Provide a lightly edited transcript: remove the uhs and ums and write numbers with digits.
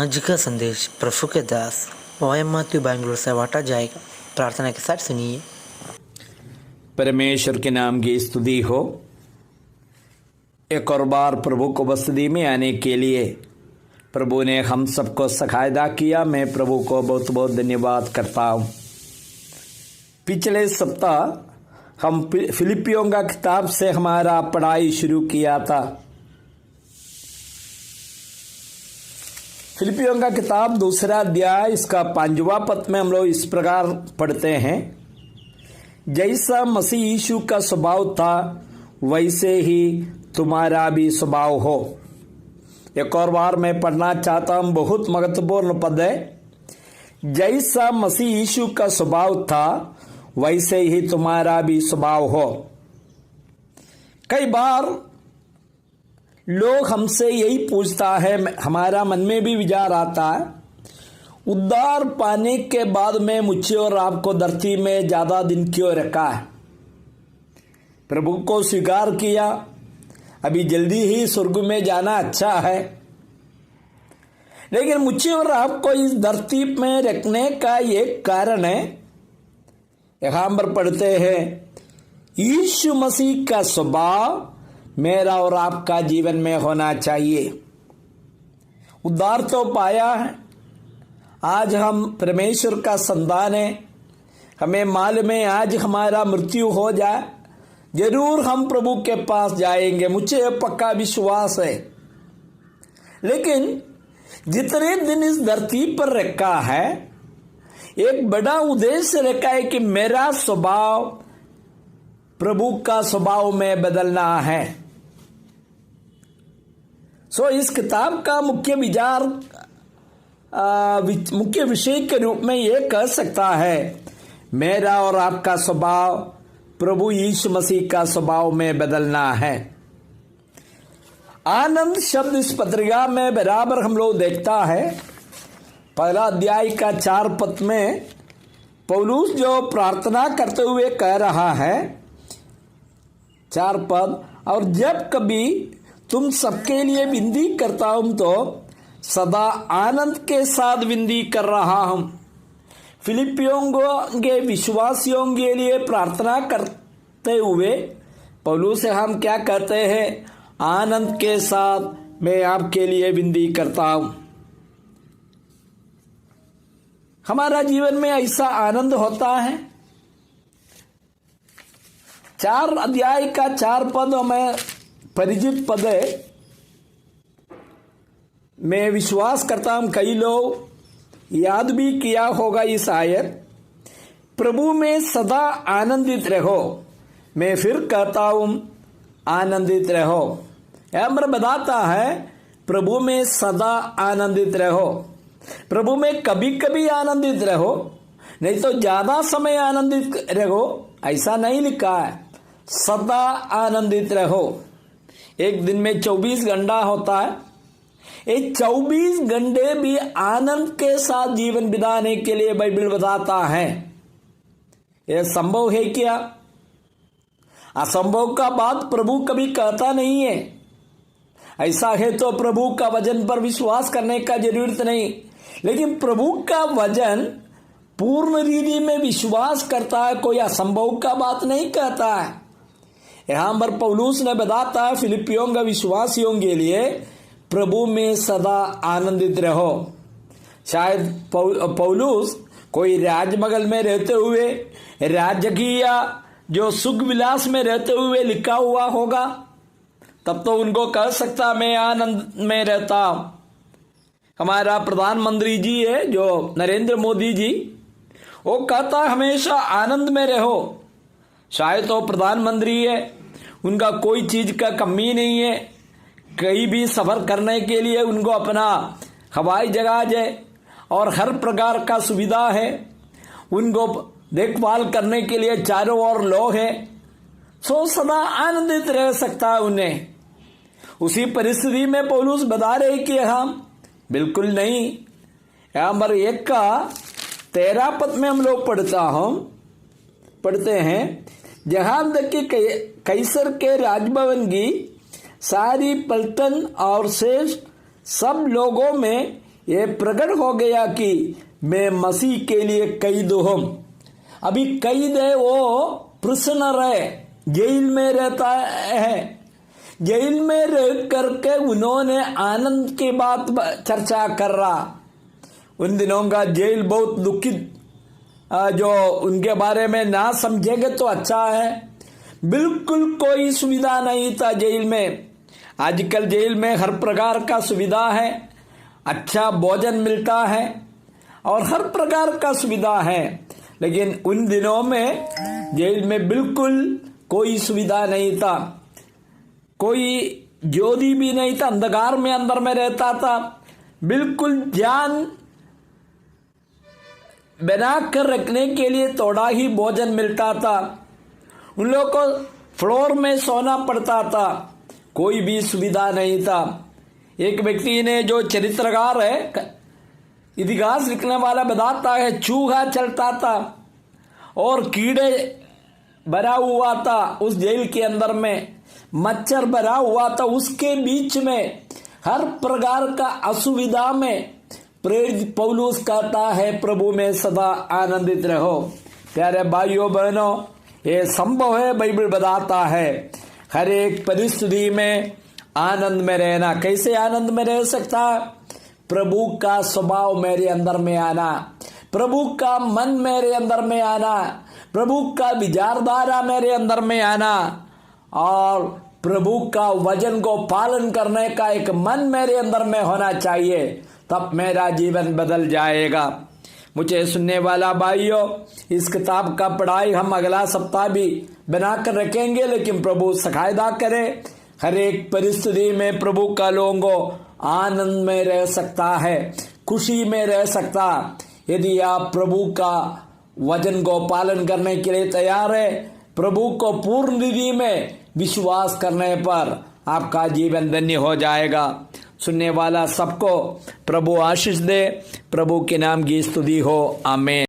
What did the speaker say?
आज का संदेश प्रभु के दास वायम माथ्यू बैंगलोर से बांटा जाएगा। प्रार्थना के साथ सुनिए। परमेश्वर के नाम की स्तुति हो। एक और बार प्रभु को बस्ती में आने के लिए प्रभु ने हम सबको सहायता किया। मैं प्रभु को बहुत बहुत धन्यवाद करता हूँ। पिछले सप्ताह हम फिलिपियों का किताब से हमारा पढ़ाई शुरू किया था। फिलिपियों का किताब दूसरा अध्याय इसका 5वां पद में हम लोग इस प्रकार पढ़ते हैं, जैसा मसीह यीशु का स्वभाव था वैसे ही तुम्हारा भी स्वभाव हो। एक और बार मैं पढ़ना चाहता हूं, बहुत महत्वपूर्ण पद है। जैसा मसीह यीशु का स्वभाव था वैसे ही तुम्हारा भी स्वभाव हो। कई बार लोग हमसे यही पूछता है, हमारा मन में भी विचार आता है, उद्धार पाने के बाद में मुझे और आपको धरती में ज्यादा दिन क्यों रखा है? प्रभु को स्वीकार किया, अभी जल्दी ही स्वर्ग में जाना अच्छा है, लेकिन मुझे और आपको इस धरती में रखने का एक कारण है। यहां पर पढ़ते हैं, यीशु मसीह का स्वभाव मेरा और आपका जीवन में होना चाहिए। उद्धार तो पाया है, आज हम परमेश्वर का संतान है। हमें मालूम है आज हमारा मृत्यु हो जाए जरूर हम प्रभु के पास जाएंगे, मुझे पक्का विश्वास है। लेकिन जितने दिन इस धरती पर रखा है, एक बड़ा उद्देश्य रखा है कि मेरा स्वभाव प्रभु का स्वभाव में बदलना है। इस किताब का मुख्य विचार मुख्य विषय के रूप में यह कह सकता है, मेरा और आपका स्वभाव प्रभु यीशु मसीह का स्वभाव में बदलना है। आनंद शब्द इस पत्रिका में बराबर हम लोग देखता है। पहला अध्याय का 4 पद में पौलुस जो प्रार्थना करते हुए कह रहा है, 4 पद, और जब कभी तुम सबके लिए विनती करता हूं तो सदा आनंद के साथ विनती कर रहा हूं। फिलिपियों के विश्वासियों के लिए प्रार्थना करते हुए पौलुस से हम क्या कहते हैं? आनंद के साथ मैं आपके लिए विनती करता हूं। हमारा जीवन में ऐसा आनंद होता है। 4 अध्याय का 4 पद हमें परिचित पद है। मैं विश्वास करता हूं कई लोग याद भी किया होगा इस आयत, प्रभु में सदा आनंदित रहो। मैं फिर कहता हूं आनंदित रहो। यह बताता है प्रभु में सदा आनंदित रहो। प्रभु में कभी कभी आनंदित रहो, नहीं तो ज्यादा समय आनंदित रहो, ऐसा नहीं लिखा है। सदा आनंदित रहो। एक दिन में 24 घंटा होता है, ये 24 घंटे भी आनंद के साथ जीवन बिताने के लिए बाइबल बताता है। यह संभव है क्या? असंभव का बात प्रभु कभी कहता नहीं है। ऐसा है तो प्रभु का वचन पर विश्वास करने का जरूरत नहीं, लेकिन प्रभु का वचन पूर्ण रीति में विश्वास करता है, कोई असंभव का बात नहीं कहता है। यहां पर पौलुस ने बताता है फिलिपियों का विश्वासियों के लिए, प्रभु में सदा आनंदित रहो। शायद पौलुस कोई राजमहल में रहते हुए, राजकीय जो सुख विलास में रहते हुए लिखा हुआ होगा, तब तो उनको कह सकता मैं आनंद में रहता हूं। हमारा प्रधानमंत्री जी है जो नरेंद्र मोदी जी, वो कहता हमेशा आनंद में रहो। शायद तो प्रधानमंत्री है, उनका कोई चीज का कमी नहीं है, कहीं भी सफर करने के लिए उनको अपना हवाई जहाज है और हर प्रकार का सुविधा है, उनको देखभाल करने के लिए चारों ओर लोग हैं, सदा आनंदित रह सकता है उन्हें। उसी परिस्थिति में पौलुस बता रहे कि हम बिल्कुल नहीं। यहां पर 1 का 13 पद में हम लोग पढ़ते हैं, जहां तक कि कैसर के राजभवन की सारी पलटन और शेष सब लोगों में ये प्रकट हो गया कि मैं मसीह के लिए कैद हूं। अभी कैद है, वो प्रिजनर है, जेल में रहता है। जेल में रह करके उन्होंने आनंद की बात चर्चा कर रहा। उन दिनों का जेल बहुत दुखित, जो उनके बारे में ना समझेंगे तो अच्छा है। बिल्कुल कोई सुविधा नहीं था जेल में। आजकल जेल में हर प्रकार का सुविधा है, अच्छा भोजन मिलता है और हर प्रकार का सुविधा है, लेकिन उन दिनों में जेल में बिल्कुल कोई सुविधा नहीं था, कोई ज्योति भी नहीं था, अंधकार में अंदर में रहता था। बिल्कुल जान बना कर रखने के लिए थोड़ा ही भोजन मिलता था। उन लोगों को फ्लोर में सोना पड़ता था, कोई भी सुविधा नहीं था। एक व्यक्ति ने, जो चरित्रकार है, इतिहास लिखने वाला बताता है, चूहा चलता था और कीड़े भरा हुआ था उस जेल के अंदर में, मच्छर भरा हुआ था उसके बीच में, हर प्रकार का असुविधा में प्रेरित पौलुस कहता है प्रभु में सदा आनंदित रहो। प्यारे भाइयों बहनों, ये संभव है, बाइबल बताता है हर एक परिस्थिति में आनंद में रहना। कैसे आनंद में रह सकता? प्रभु का स्वभाव मेरे अंदर में आना, प्रभु का मन मेरे अंदर में आना, प्रभु का विचारधारा मेरे अंदर में आना और प्रभु का वचन को पालन करने का एक मन मेरे अंदर में होना चाहिए, तब मेरा जीवन बदल जाएगा। मुझे सुनने वाला भाइयों, इस किताब का पढ़ाई हम अगला सप्ताह भी बनाकर रखेंगे, लेकिन प्रभु सहायता करे हर एक परिस्थिति में प्रभु का लोगों को आनंद में रह सकता है, खुशी में रह सकता। यदि आप प्रभु का वचन को पालन करने के लिए तैयार है, प्रभु को पूर्ण रीति में विश्वास करने पर आपका जीवन धन्य हो जाएगा। सुनने वाला सबको प्रभु आशीष दे। प्रभु के नाम की स्तुति हो। आमीन।